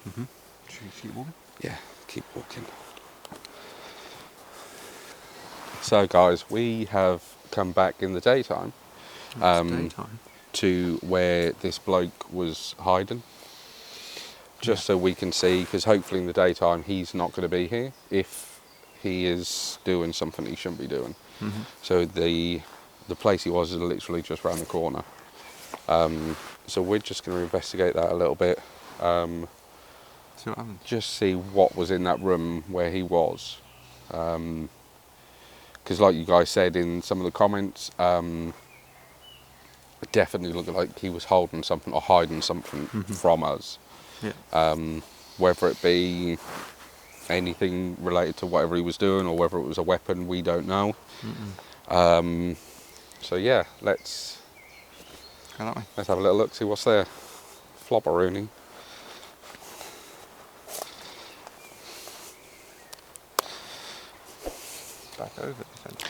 Mm-hmm. Should we keep walking? Yeah, keep walking. So guys, we have come back in the daytime. It's daytime. To where this bloke was hiding, just so we can see, because hopefully in the daytime he's not going to be here if he is doing something he shouldn't be doing. Mm-hmm. So the place he was is literally just around the corner. So we're just going to investigate that a little bit, See what happens. just see what was in that room where he was, because like you guys said in some of the comments, it definitely looked like he was holding something or hiding something from us. Yeah. Whether it be anything related to whatever he was doing or whether it was a weapon, we don't know. So yeah, let's Go that way. have a little look, see what's there. Flopperoonie. Back over the fence.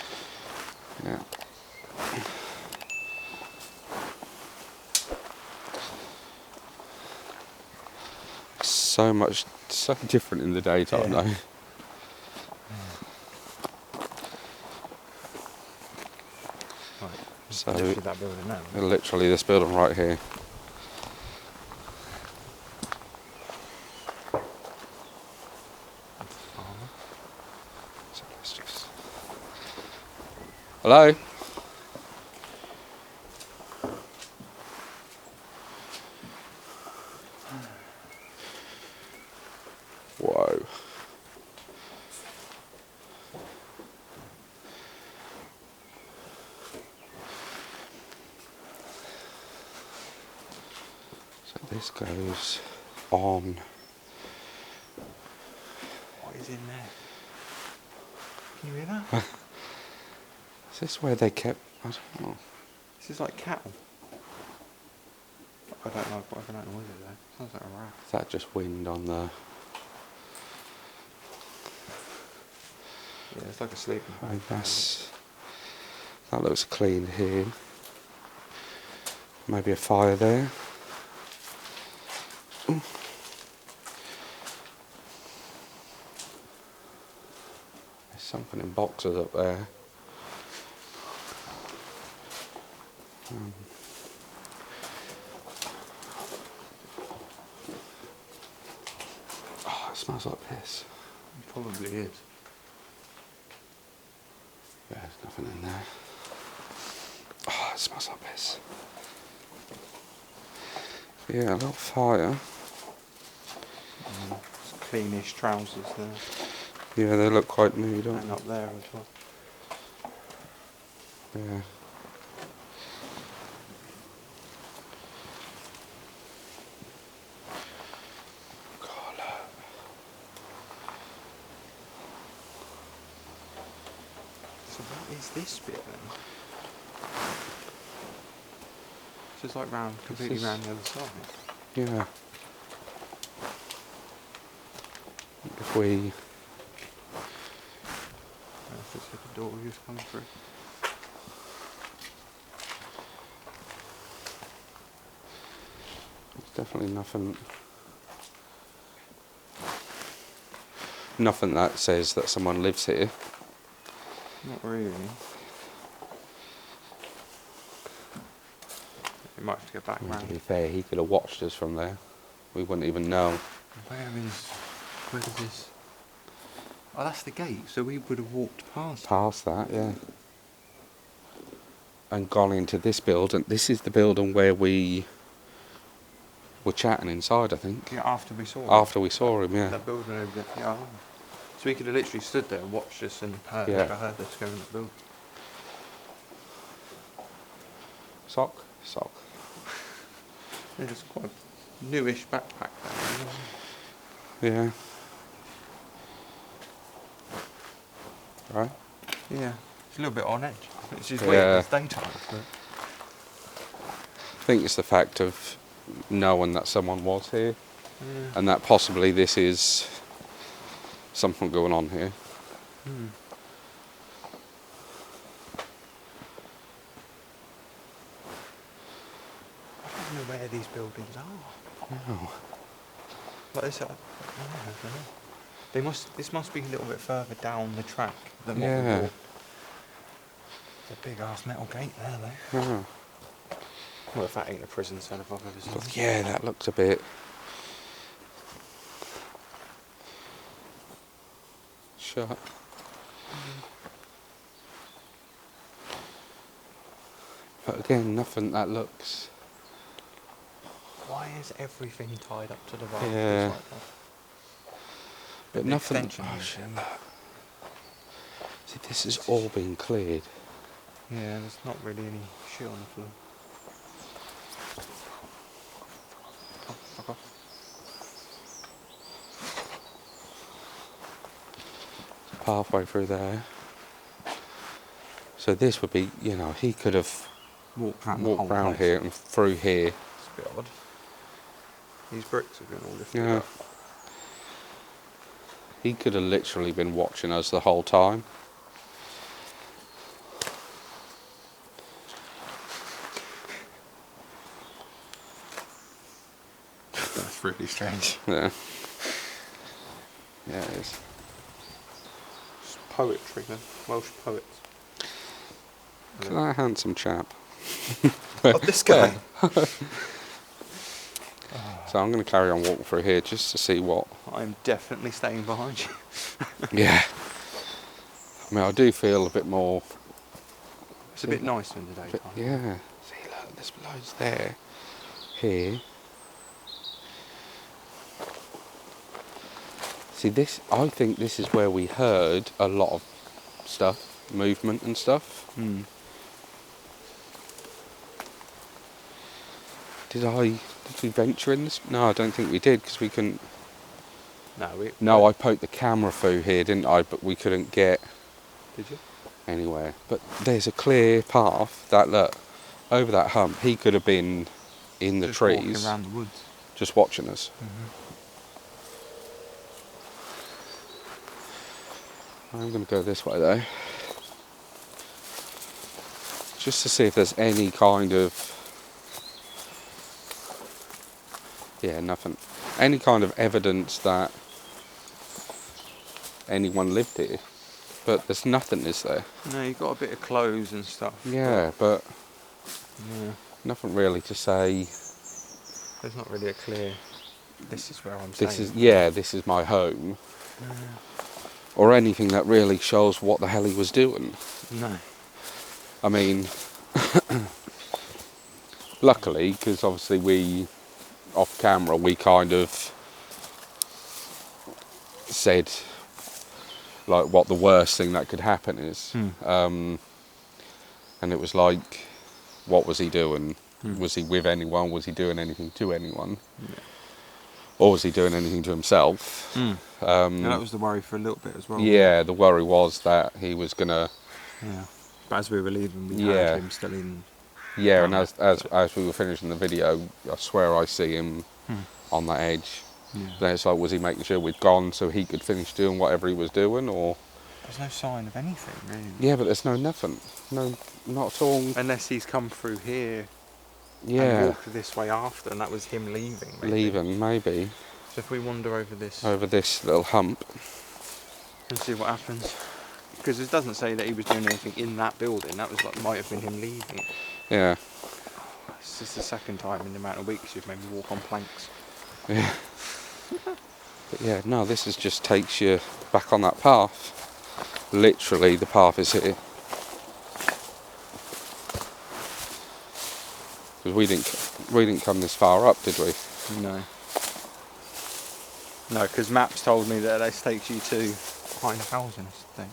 Yeah. So different in the daytime though. Right. So Literally that building now. literally this building right here. So let's just... Hello? Whoa. So this goes on. What is in there? Can you hear that? Is this where they kept... I don't know. This is like cattle. I don't know what noise it though. Sounds like a rat. Is that just wind on the... Yeah, it's like a sleeping Oh, bag. that looks clean here. Maybe a fire there. Ooh. There's something in boxes up there. Oh, it smells like piss. It probably is. Yeah, there's nothing in there. Oh, it smells like piss. Yeah, a little fire. It's cleanish trousers there. Yeah, they look quite new, don't And up there as well. they? Yeah. God, look. So what is this bit then? It's just like round, completely is- round the other side. Yeah. If we... If it's like a door we just come through. There's definitely nothing that says that someone lives here. Not really. We might have to go back I mean, to be round. fair, he could have watched us from there. We wouldn't even know. Where does this... Oh, that's the gate, so we would have walked past. Past that, yeah. And gone into this building. This is the building where we were chatting inside, I think. Yeah, after we saw him. After we saw him, yeah. That building over there. Yeah. So we could have literally stood there and watched us and heard us go in the building. Sock? Sock. Yeah, it's quite a newish backpack there. Yeah. Right? Yeah. It's a little bit on edge. It's just Yeah. weird, it's daytime. But I think it's the fact of knowing that someone was here yeah. and that possibly this is something going on here. I don't know where these buildings are. No. Like this, I don't know. This must be a little bit further down the track than what we Yeah. walked. It's a big ass metal gate there, though. Oh. Well, if that ain't a prison cell if I've ever seen But it. yeah, that looks a bit shut. But again, nothing that looks. Why is everything tied up to the rafters Yeah. like that? But The nothing. extension Oh unit. shit! Look. See, this has all been cleared. Yeah, there's not really any shit on the floor. Oh, fuck off. Pathway through there. So this would be, you know, he could have Walked around walked round here and through here. It's a bit odd. These bricks have been all lifted Yeah. up. He could have literally been watching us the whole time. That's really strange. Yeah. Yeah, it is. It's poetry, man. Welsh poets. Look at that handsome chap. Oh, this guy. So I'm going to carry on walking through here just to see what. I'm definitely staying behind you. Yeah. I mean, I do feel a bit more. It's a bit nicer in the daytime. Yeah. See, look, there's loads there. Here. See, this. I think this is where we heard a lot of stuff, movement and stuff. Hmm. Did we venture in this? No, I don't think we did because we couldn't. No, I poked the camera through here, didn't I? But we couldn't get Did you? anywhere. But there's a clear path that, look, over that hump. He could have been in the Just trees, walking around the woods. just watching us. I'm going to go this way though, just to see if there's any kind of. Yeah, nothing. Any kind of evidence that anyone lived here. But there's nothing, is there? No, you've got a bit of clothes and stuff. Yeah, but Yeah. nothing really to say. There's not really a clear. This is where I'm This staying. is, yeah, this is my home. Or anything that really shows what the hell he was doing. No. I mean, luckily, because obviously we, off camera, we kind of said like what the worst thing that could happen is. And it was like, what was he doing? Was he with anyone? Was he doing anything to anyone? Yeah. Or was he doing anything to himself? And that was the worry for a little bit as well. Yeah, the worry was that he was gonna. Yeah. But as we were leaving, we Yeah. heard him still in. Yeah, and as we were finishing the video, I swear I see him on that edge. Yeah. Then it's like, was he making sure we'd gone so he could finish doing whatever he was doing, or? There's no sign of anything, really. Yeah, but there's nothing. No, not at all. Unless he's come through here and Yeah, walked this way after, and that was him leaving. Maybe. leaving maybe So if we wander over this over this little hump. and see what happens. Because it doesn't say that he was doing anything in that building. That was like, might have been him leaving. Yeah, It's just the second time in the amount of weeks you've made me walk on planks. yeah. But yeah, no, this is just takes you back on that path. Literally, the path is here. Because we didn't come this far up, did we? No. No, because maps told me that this takes you to behind the housing estate.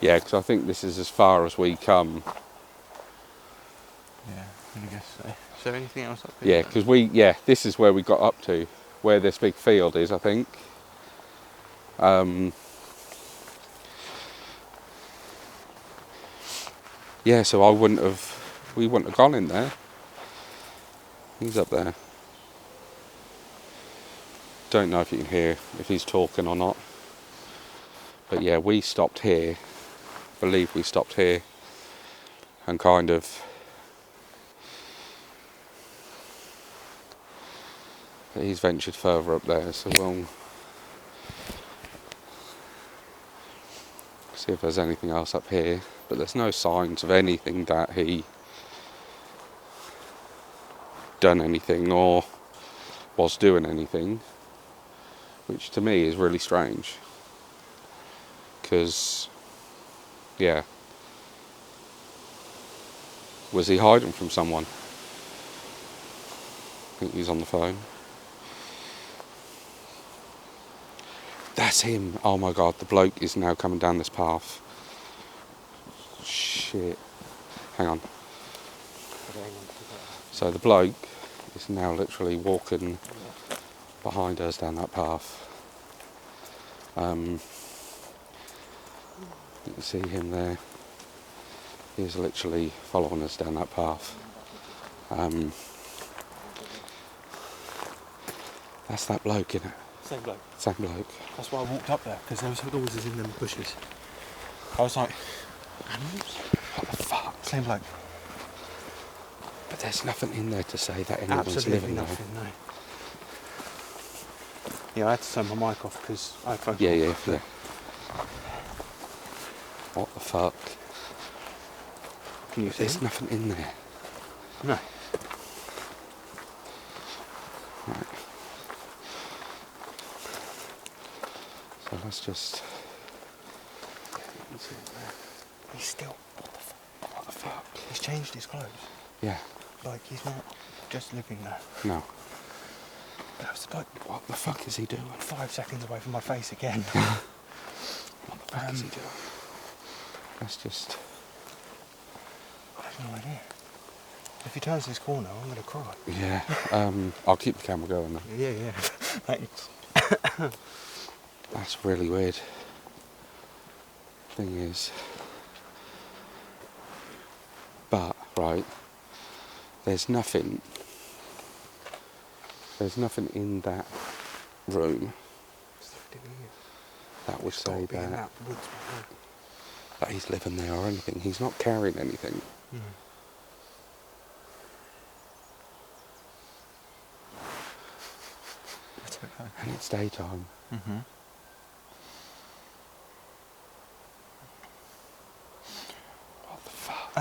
Yeah, because I think this is as far as we come. Yeah, I guess so. Is there anything else up Yeah, here? because this is where we got up to, where this big field is, I think. Yeah, so we wouldn't have gone in there. He's up there. Don't know if you can hear if he's talking or not. But yeah, we stopped here. Believe we stopped here and kind of. But he's ventured further up there, so we'll see if there's anything else up here. But there's no signs of anything that he done anything or was doing anything, which to me is really strange. Because, yeah, was he hiding from someone? I think he's on the phone. That's him. Oh my god, the bloke is now coming down this path. Shit. Hang on. So the bloke is now literally walking behind us down that path. You can see him there. He's literally following us down that path. That's that bloke, innit? Same bloke. Same bloke. That's why I walked up there, because there was noises in them bushes. I was like, animals? What the fuck? Same bloke. But there's nothing in there to say that anyone's Absolutely living nothing, no. Yeah, I had to turn my mic off because I had phone there. call. Yeah. What the fuck? Can you see There's him? nothing in there. No. Right. So let's just... He's still... What the fuck? He's changed his clothes. Yeah. Like, he's not just living there. No. That was like What the fuck is he doing? 5 seconds away from my face again. What the fuck is he doing? Let's just... I have no idea. If he turns this corner, I'm going to cry. Yeah. I'll keep the camera going then. Yeah. Thanks. That's really weird. Thing is... But, right, there's nothing in that room that would say that he's living there or anything. He's not carrying anything. And it's daytime. Mm-hmm. What the fuck?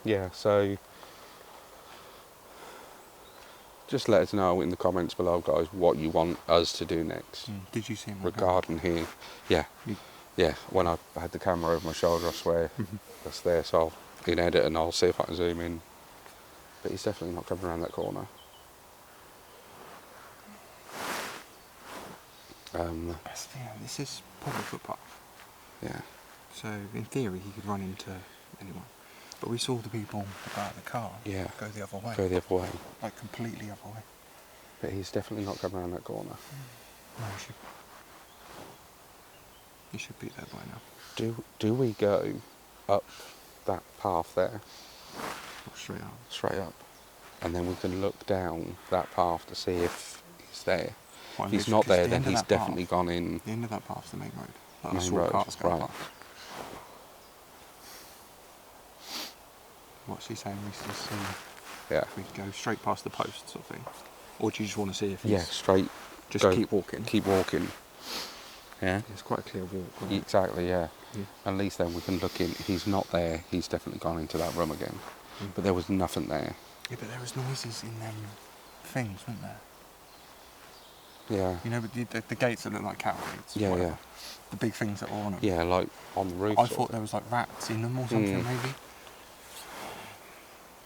Yeah, so just let us know in the comments below, guys, what you want us to do next. Did you see him? Regarding here. Yeah. Yeah, when I had the camera over my shoulder, I swear that's there, so I'll in edit and I'll see if I can zoom in. But he's definitely not coming around that corner. This is public footpath. Yeah. So in theory he could run into anyone. But we saw the people out of the car go the other way. Go the other way. Like completely other way. But he's definitely not coming around that corner. No, he should be there by now. Do we go up that path there? Straight up. Straight up. And then we can look down that path to see if he's there. Well, if he's not there, then he's definitely gone in. The end of that path's the main road. Like Main road, cars go right. past. What's he saying? We should see if we go straight past the post sort of thing. Or do you just want to see if he's... Yeah, straight. Just go, keep walking. Keep walking. Yeah. It's quite a clear walk. Right? Exactly, yeah. At least then we can look in. If he's not there, he's definitely gone into that room again. But there was nothing there. Yeah, but there was noises in them things, weren't there? Yeah. You know, the gates that look like cattle gates. Yeah, whatever. yeah. The big things that were on them. Yeah, like on the roof. I thought there was like rats in them or something, maybe.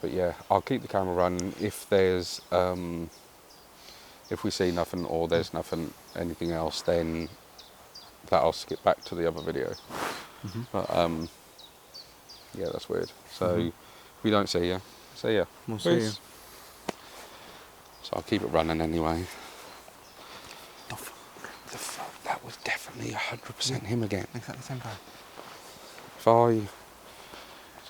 But yeah, I'll keep the camera running. If there's, if we see nothing or there's nothing, anything else, then that'll skip back to the other video. But yeah, that's weird. So if we don't see you, see ya. We'll see you. So I'll keep it running anyway. The fuck? That was definitely 100% him again. Exactly the same guy. If I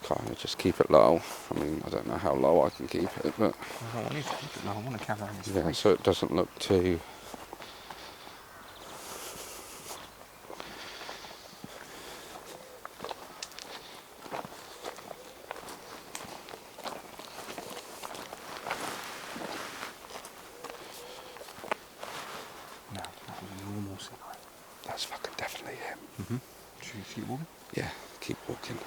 kind of just keep it low, I mean, I don't know how low I can keep it, but I don't want to keep it low. I want to cover his yeah, face. so it doesn't look too. Should we keep walking? Yeah, keep walking.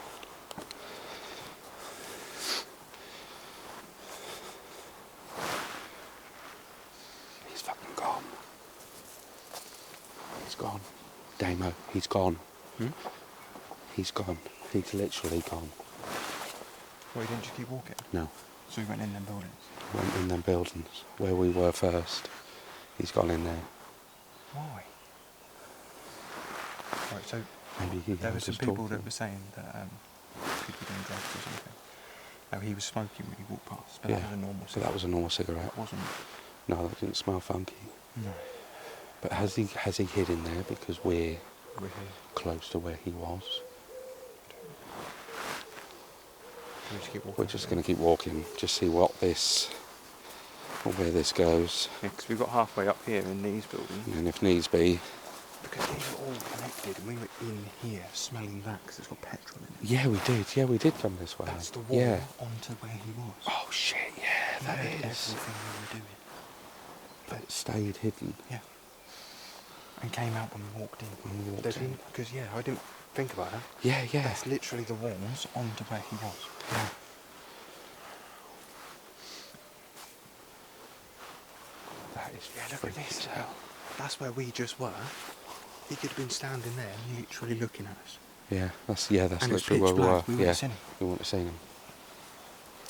He's fucking gone. He's gone. Damo, he's gone. He's gone. He's literally gone. Well, you didn't just keep walking? No. So we went in them buildings? Went in them buildings where we were first. He's gone in there. Why? Right, so Maybe he there were was some just people talking. that were saying that could be doing drugs or something. Now he was smoking when he walked past, but Yeah, that was a normal so that was a normal cigarette. That wasn't. No, that didn't smell funky. No. But has he hid in there because we're We're here. close to where he was? We just keep walking. We're just going to keep walking, just see what this, or where this goes. Yeah, because we got halfway up here in these buildings. And if needs be. Because these are all connected, and we were in here smelling that because it's got petrol in it. Yeah, we did. Yeah, we did come this way. That's the wall Yeah. onto where he was. Oh shit! Yeah, that We heard is. everything we were doing. But stayed hidden. Yeah. And came out when we walked in. When we walked in. Because yeah, I didn't think about that. Yeah, yeah. That's literally the walls onto where he was. Yeah. That is. Yeah, look at freaky this. as hell. That's where we just were. He could have been standing there, literally looking at us. Yeah, that's And it's literally where pitch we were. black, we wouldn't Yeah, have seen him. we wouldn't have seen him.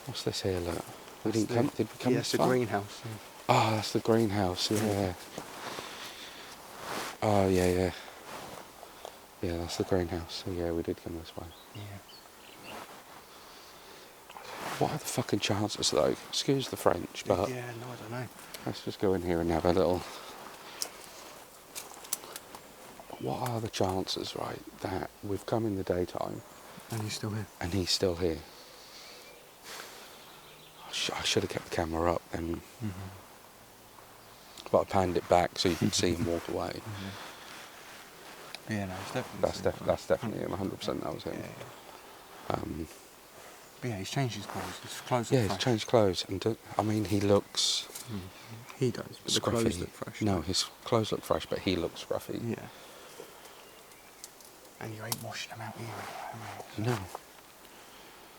What's this here? Look, we That's didn't come. Did we come Yeah, this it's the far? greenhouse. Yeah. Oh, that's the greenhouse. Yeah. Oh yeah, yeah. Yeah, that's the greenhouse. So yeah, we did come this way. Yeah. What are the fucking chances though? Excuse the French, but Yeah, no, I don't know. let's just go in here and have a little. What are the chances, right, that we've come in the daytime And he's still here. and he's still here? I should have kept the camera up and, but I panned it back so you could see him walk away. Yeah, no, it's definitely. That's definitely him. 100%. That was him. Yeah. But yeah, he's changed his clothes. His clothes Yeah, look he's fresh. changed clothes, and I mean, he looks He does, but the scruffy. clothes look fresh. No, his clothes look fresh, but he looks scruffy. Yeah. And you ain't washing them out here anyway. No,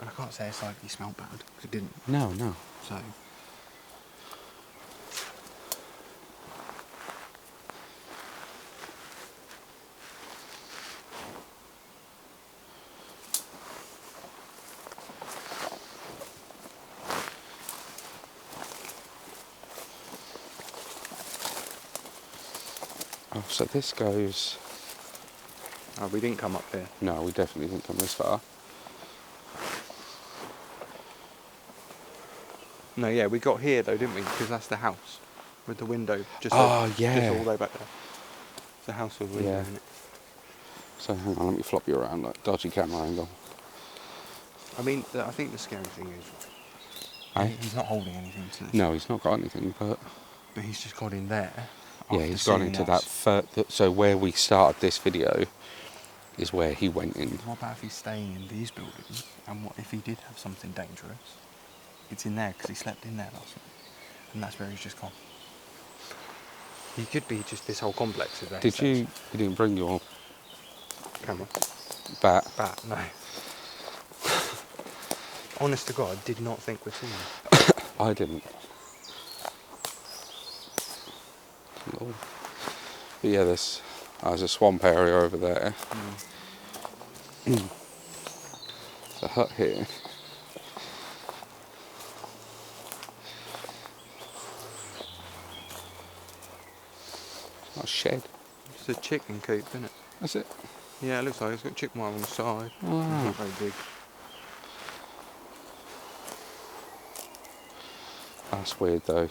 And I can't say it's like he smelled bad, because it didn't. no. So. Oh, so this goes. Oh, we didn't come up here. No, we definitely didn't come this far. No, yeah, we got here though, didn't we? Because that's the house with the window just Yeah. just all the way back there. It's the house with the window Yeah. in it. So hang on, let me flop you around, like dodgy camera angle. I mean, I think the scary thing is Eh? he's not holding anything to this. No, he's not got anything, but But he's just got in there. yeah, after he's gone seeing into us. so where we started this video is where he went in. What about if he's staying in these buildings? And what if he did have something dangerous? It's in there because he slept in there last night. And that's where he's just gone. He could be just this whole complex. Is there? Did you didn't bring your Camera. bat? Bat, no. Honest to God, did not think we'd seen him. I didn't. Oh. But yeah, there's a swamp area over there. The hut here. Not a shed. It's a chicken coop, isn't it? That's it. Yeah, it looks like it's got chicken wire on the side. Wow. It's not very big. That's weird though.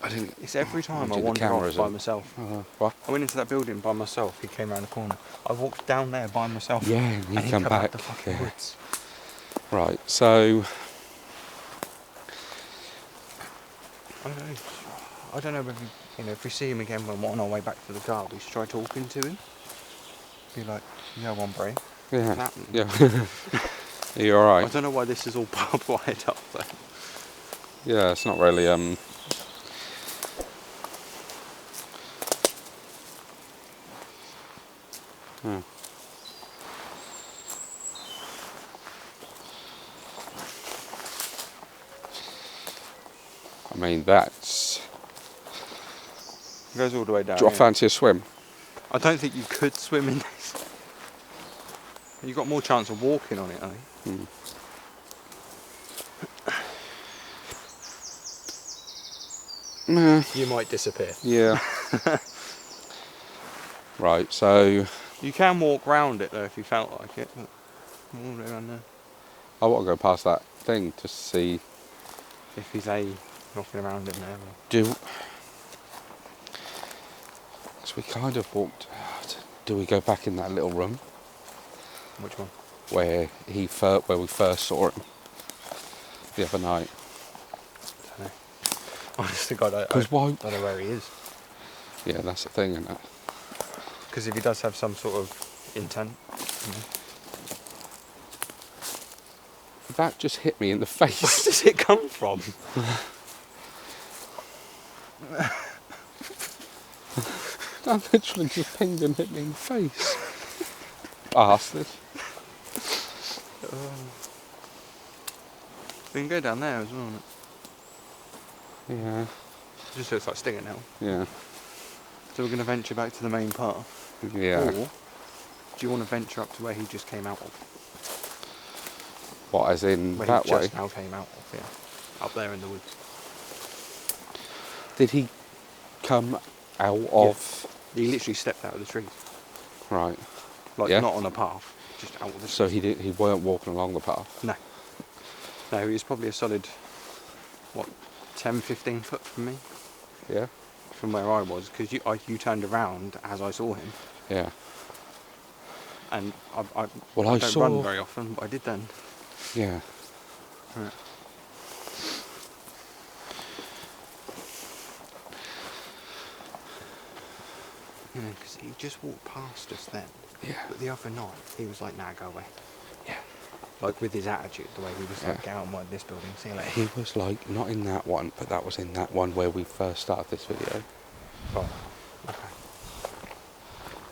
I didn't. It's every time I the wander cameras off by in. myself. What? I went into that building by myself. He came around the corner. I walked down there by myself. Yeah, and and he come out back. the fucking Yeah. woods. Right. So I don't know whether if we see him again when we're on our way back to the car, we should try talking to him. Be like, "Yo, hombre." yeah, What's happening? yeah. Are you all I right? don't know why this is all barbed wired up though. Yeah, it's not really Hmm. I mean, that's... It goes all the way down. Do I here. fancy a swim? I don't think you could swim in this. You've got more chance of walking on it, I think. Hmm. Nah. You might disappear. Yeah. Right, so You can walk round it though if you felt like it. But all the way around there. I want to go past that thing to see. If he's knocking around in there. Or... So we kind of walked out. Do we go back in that little room Which one? where we first saw him the other night? I don't know. Honestly, God, I Because why? don't know where he is. Yeah, that's the thing, isn't it? Because if he does have some sort of intent, you know. That just hit me in the Where face. does it come from? That literally just pinged and hit me in the face. Bastard. We can go down there as well. Yeah. It just looks like Stinger now. Yeah. So we're going to venture back to the main path. Yeah. Or do you want to venture up to where he just came out of? What, as in Where that he way? just now came out of, yeah. Up there in the woods. Did he come out of... He literally stepped out of the trees. Right. Like, Yeah. not on a path, just out of the trees. So he weren't walking along the path? No. No, he was probably a solid, 10, 15 foot from me? Yeah. From where I was, because you turned around as I saw him. Yeah. And I Well, I don't saw... run very often, but I did then. Yeah. Right. You know, because he just walked past us then. Yeah. But the other night, he was like, nah, go away. Yeah. Like, with his attitude, the way he was like, Yeah. get out of this building, see you later. He was like, not in that one, but that was in that one where we first started this video. Oh, okay.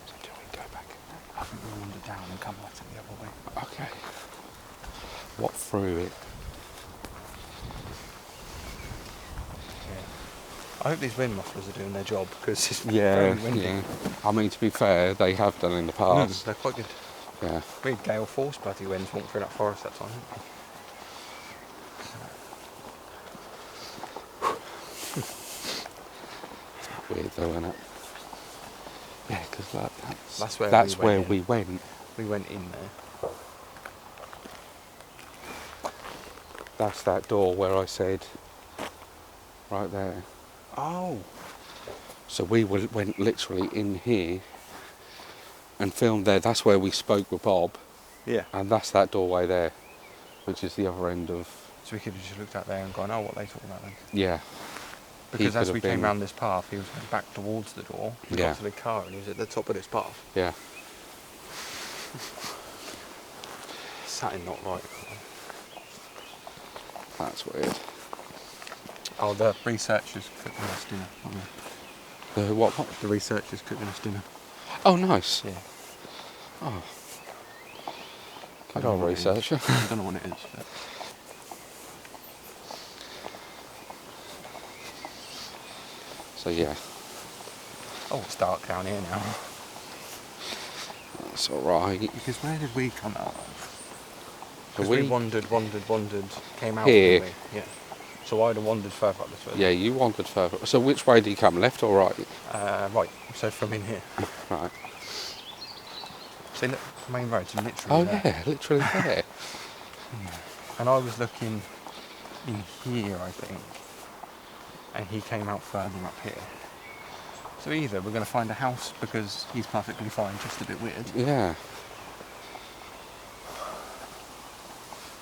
So do we go back in there? I think we'll wander down and come back to the other way. Okay. What through it? Yeah. I hope these wind mufflers are doing their job, because it's Yeah, very windy. yeah. I mean, to be fair, they have done in the past. They're quite good. Yeah. We had gale force bloody winds walking through that forest that time, didn't we? Weird though, isn't it? Yeah, because That's where that's we went where in. we went. We went in there. That's that door where I said, right there. Oh. So we went literally in here and filmed there. That's where we spoke with Bob. Yeah. And that's that doorway there, which is the other end of... So we could have just looked out there and gone, oh, what are they talking about then? Yeah. Because He as could we have came been- round this path, he was going back towards the door. We Yeah. got to the car and he was at the top of this path. Yeah. Something not right. That's weird. Oh, the researchers cooking us dinner. The what? The researchers cooking us dinner. Oh, nice. Yeah. Oh. I Good old what it is. researcher. I don't know what it is. But... So yeah, Oh, it's dark down here now. that's all right. Because where did we come out of? So Because we wandered, came out. Here. Didn't we? Yeah. So I'd have wandered further up this way. Yeah, you wandered further. So which way did you come? Left or right? Right. So from in here. Right. See, look, the main road's literally Oh there. yeah, literally there. And I was looking in here, I think, and he came out further up here. So either we're going to find a house because he's perfectly fine, just a bit weird. Yeah.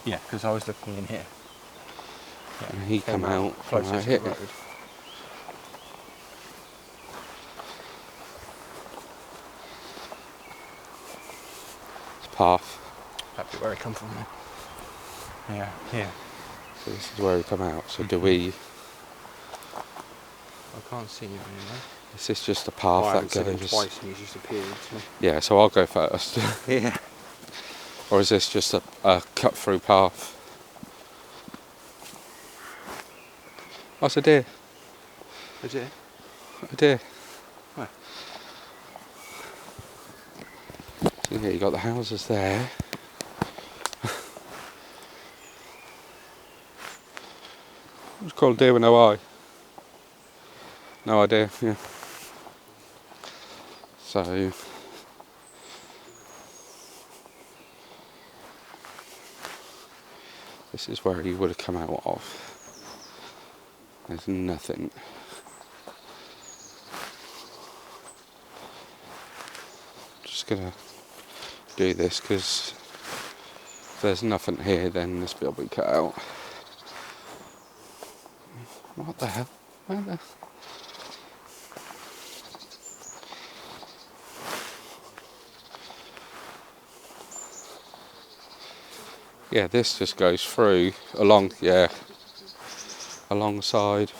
Yeah, because I was looking in here. Yeah, And he come out from closer out to here. the road. It's path. That'd be where he come from then. Yeah, here. So this is where we come out. So do we? I can't see you anyway. Is this just a path I that haven't seen him goes? twice and he's just appeared. So. Yeah, so I'll go first. Yeah. Or is this just a cut through path? Oh, it's a deer. Is it? A deer. Where? So yeah, you got the houses there. It's called deer with no eye. No idea, yeah. So this is where he would have come out of. There's nothing. Just gonna do this because if there's nothing here, then this bit will be cut out. What the hell? Where the... Yeah, this just goes through along, yeah, alongside.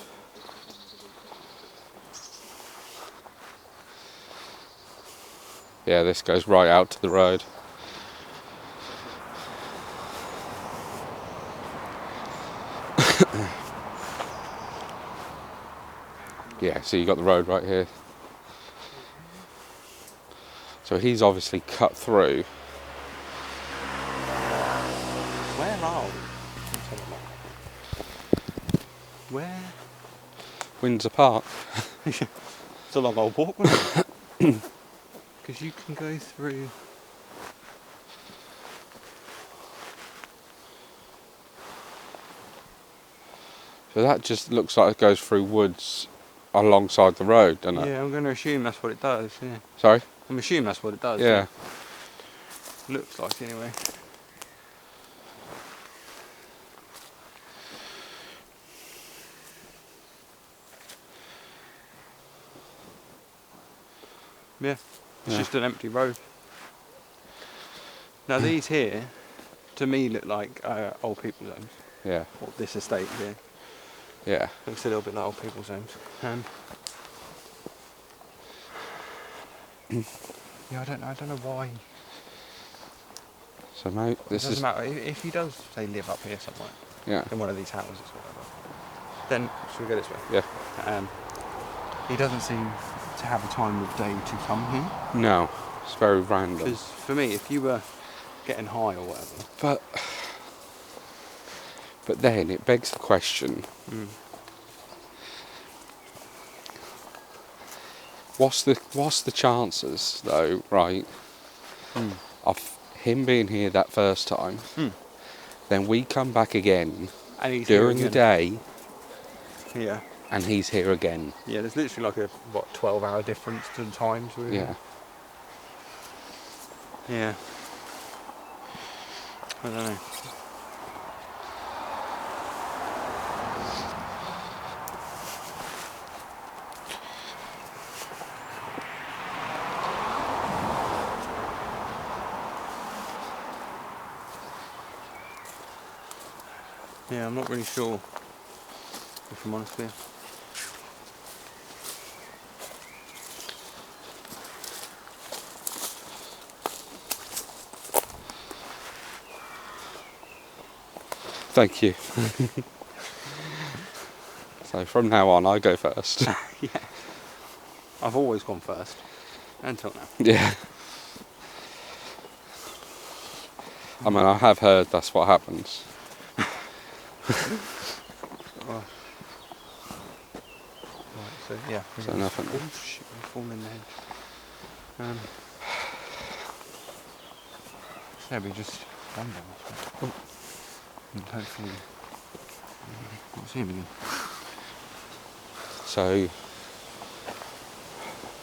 Yeah, this goes right out to the road. Yeah, so you got the road right here. So he's obviously cut through. Where are we? Where? Windsor Park. It's a long old walk, wasn't it? Because you can go through. So that just looks like it goes through woods alongside the road, doesn't it? Yeah, I'm going to assume that's what it does. Yeah, Sorry? I'm assuming that's what it does. Yeah. Looks like anyway. Yeah, it's Yeah. just an empty road. Now these here, to me, look like old people's homes. Yeah. Or this estate here. Yeah. Looks a little bit like old people's homes. Yeah, I don't know why. So mate, this It doesn't is... matter. If he does, say, live up here somewhere, Yeah. in one of these houses or whatever, then, should we go this way? Yeah. He doesn't seem to have a time of day to come here. No. It's very random. Because for me, if you were getting high or whatever... But then it begs the question, what's the chances though, right, of him being here that first time, then we come back again And he's during here the day again. Yeah. and he's here again. Yeah, there's literally like a, 12-hour difference to the times, really. Yeah. Yeah. I don't know. Yeah, I'm not really sure, if I'm honest with you. Thank you. So from now on, I go first. Yeah. I've always gone first, until now. Yeah. I mean, I have heard that's what happens. Right, so yeah. So nothing. Oh shit, we're falling in the hedge. So we just run down this way. And hopefully we'll see him again. So,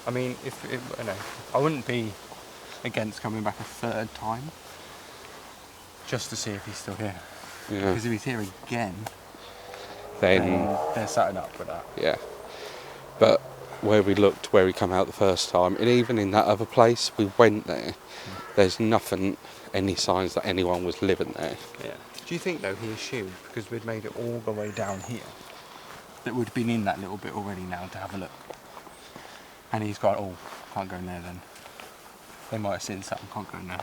I mean, I wouldn't be against coming back a third time just to see if he's still here. yeah. Because if he's here again, Then, they're setting up with that. yeah. But where we looked, where we come out the first time, and even in that other place, we went there. There's nothing, any signs that anyone was living there. Yeah. Do you think though he assumed because we'd made it all the way down here that we'd been in that little bit already now to have a look? And he's got, oh, can't go in there then. They might have seen something, can't go in there.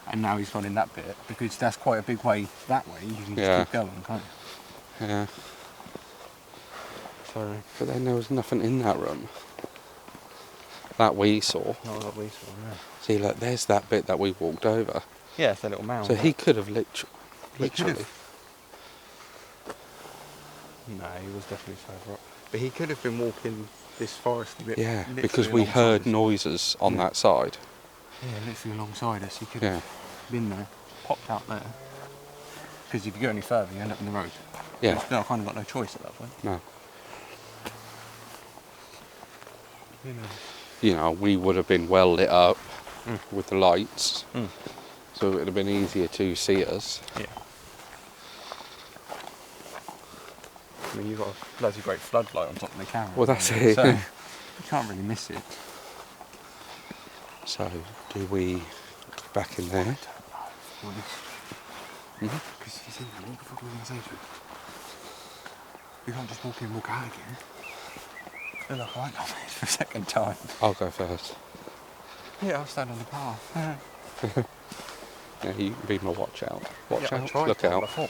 And now he's gone in that bit, because that's quite a big way that way, you can just keep going, can't you? Yeah. So, But then there was nothing in that room that we saw. not what we saw, no. See, look, there's that bit that we walked over. Yeah, it's a little mound. So he could have He literally. could have. No, he was definitely further up. But he could have been walking this foresty bit. Yeah, literally because we alongside heard us. noises on Yeah. that side. Yeah, literally alongside us. He could Yeah. have been there, popped out there. Because if you go any further, you end up in the road. Yeah. Which, no, I kind of got no choice at that point. No. You know. You know, we would have been well lit up Mm. with the lights, Mm. so it would have been easier to see us. Yeah. I mean, you've got a bloody great floodlight on top of the camera. Well, that's haven't you? it. So, you can't really miss it. So, do we go back in there? Because he's in there, what the fuck are we going to say to him? We can't just walk in and walk out again. They're like, I won't go on this for a second time. I'll go first. Yeah, I'll stand on the path. Yeah, you can be my watch out. Watch Yeah, I out, tried look to, out. before.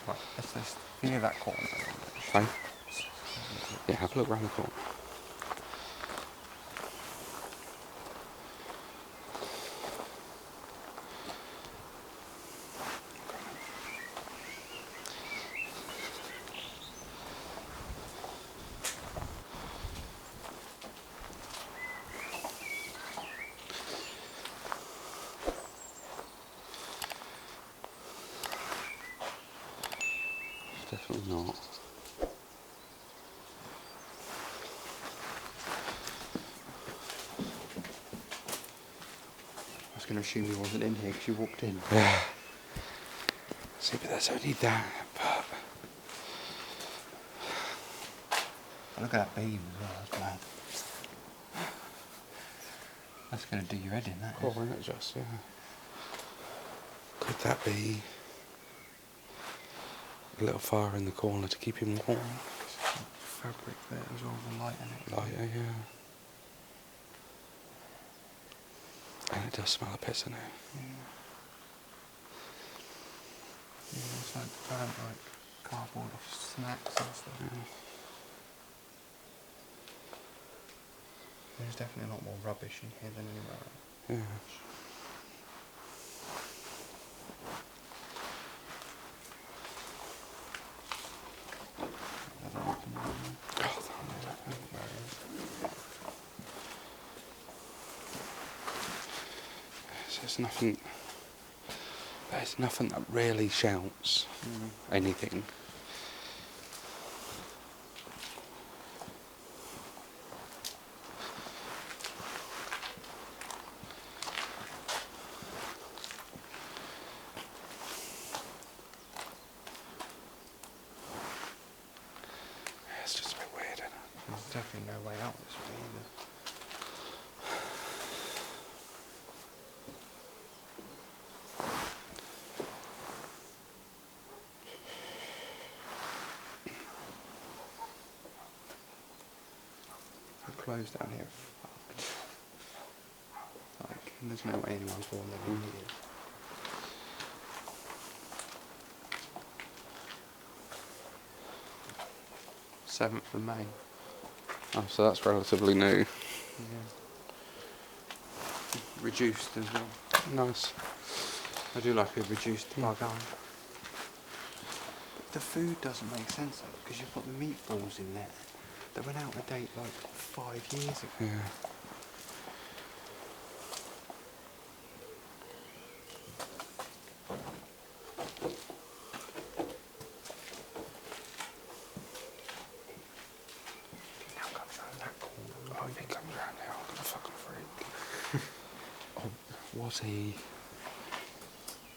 Right, let's near that corner. Okay. Yeah, have a look round the corner. Definitely not. I was going to assume he wasn't in here because you walked in. Yeah. See, but there's only that, but... Look at that beam as well, that's bad. That's going to do your head in, that Oh, is. isn't it just, yeah. Could that be a little fire in the corner to keep him warm? Fabric there as well, the light in it. Oh, yeah, yeah. And it does smell of piss in it. Yeah. Yeah, it's like burnt like cardboard off snacks and stuff. Yeah. There's definitely a lot more rubbish in here than anywhere else. Yeah. There's nothing that really shouts anything. It's just a bit weird, isn't it? There's definitely no way out this way either. The clothes down here are fucked. Like, there's no way anyone's worn them in here. Seventh of May. Oh, so that's relatively new. Yeah. Reduced as well. Nice. I do like a reduced bug-eye. The food doesn't make sense though, because you've got the meatballs in there that went out of date like 5 years ago. Yeah. Now comes round that corner. Oh, if he comes around there, I'm gonna fucking freak. Oh, was he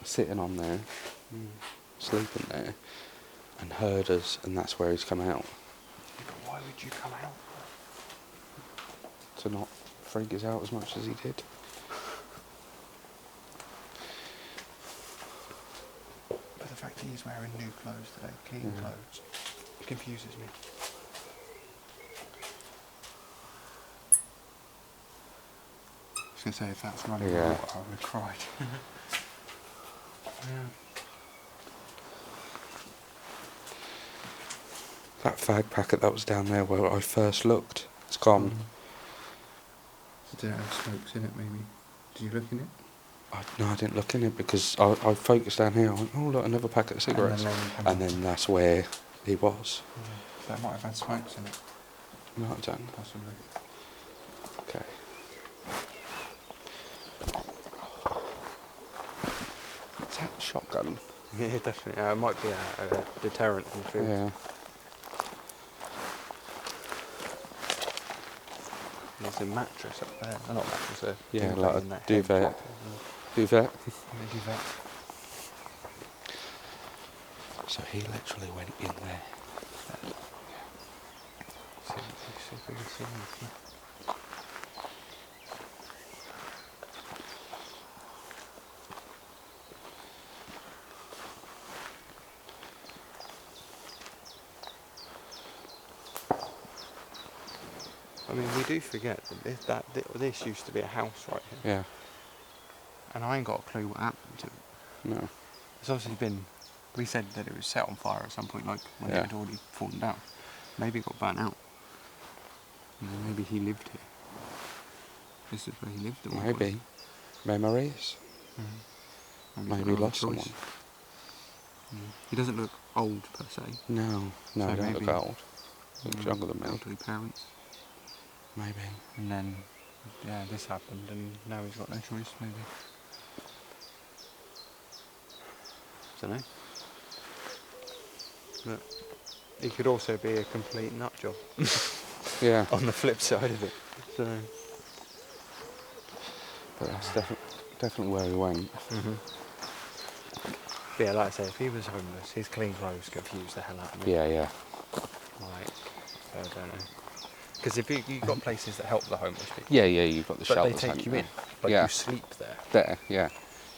sitting on there, sleeping there, and heard us, and that's where he's come out? Yeah, but why would you come out? To not freak us out as much as he did. But the fact that he's wearing new clothes today, clean clothes, it confuses me. was going to say, if that's running Yeah. water, I would have cried. Yeah. That fag packet that was down there where I first looked, it's gone. Did it have smokes in it, maybe? Did you look in it? No, I didn't look in it because I focused down here. I went, oh look, another packet of cigarettes. And then that's where he was. Yeah. That might have had smokes in it. Might have done. Possibly. Okay. Is that a shotgun? Yeah, definitely. It might be a deterrent in truth. Yeah. There's a mattress up there. Oh, not mattress, a Yeah, thing like in a that duvet. head. Duvet. Yeah, duvet. So he literally went in there. See if we can see anything. I mean, we do forget that this used to be a house right here. Yeah. And I ain't got a clue what happened to it. No. It's obviously been... We said that it was set on fire at some point, like when Yeah. it had already fallen down. Maybe it got burnt out. You know, maybe he lived here. This is where he lived at one point. Maybe. Memories. Maybe he's got lost no choice. someone. He doesn't look old per se. No. No, So he don't maybe- look old. He looks younger than me. Elderly parents. Maybe. And then, yeah, this happened, and now he's got no choice, maybe. Don't know. But he could also be a complete nut job. Yeah. On the flip side of it. So. But that's definitely where he went. Yeah, like I say, if he was homeless, his clean clothes confuse the hell out of me. Yeah, yeah. Like, I don't know. Because if you've got places that help the homeless people. Yeah, yeah, you've got the But they shelters. take haven't you you? in. Like Yeah. you sleep there. There, yeah.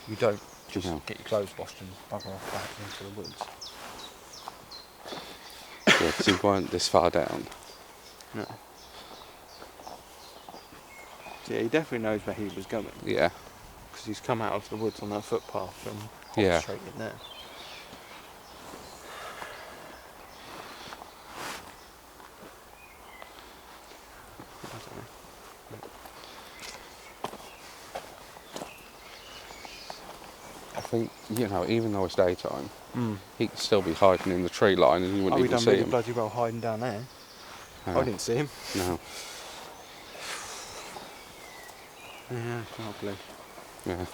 You don't just No. get your clothes washed and bugger off back into the woods. Yeah, because he weren't this far down. No. So yeah, he definitely knows where he was going. Yeah. Because he's come out of the woods on that footpath and hopped Yeah. straight in there. I don't know. I think, you know, even though it's daytime, he could still be hiding in the tree line and you wouldn't Oh, we even done see really him. bloody well hiding down there. No. I didn't see him. No. Yeah, not blue. Yeah.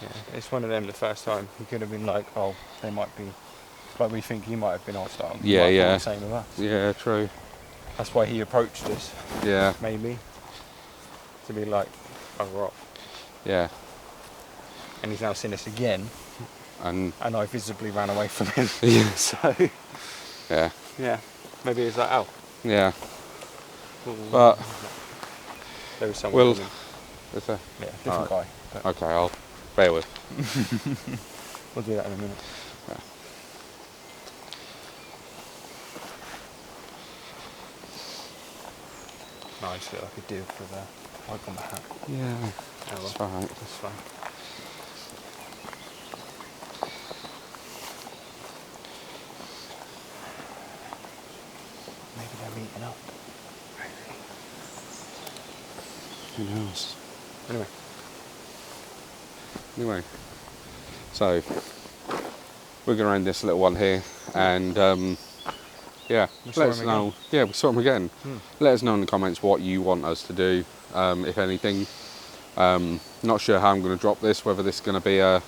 Yeah, it's one of them. The first time he could have been like, oh, they might be, like we think he might have been hostile. He Yeah, might have yeah. done the same with us. Yeah, true. That's why he approached us, Yeah. maybe, to be like, oh, rock. Yeah. And he's now seen us again, And and I visibly ran away from him. yeah. So, Yeah. yeah, maybe it's like, oh, Yeah. But there was someone. Will- with him. it's a, Yeah, different guy. But okay, I'll bear with. we'll do that in a minute. Yeah. No, I just feel like a div with a mic on my hat. Yeah. Oh, well. That's right. That's fine. Maybe they're meeting up. Who knows? Anyway, So we're going to end this little one here, and yeah, We saw let us him know. Yeah, we saw him again. Let us know in the comments what you want us to do, if anything. Not sure how I'm going to drop this, whether this is going to be a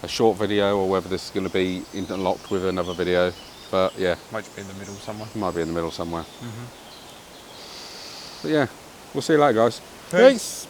short video or whether this is going to be interlocked with another video. But yeah, might just be in the middle somewhere. might be in the middle somewhere. But yeah, we'll see you later, guys. Peace.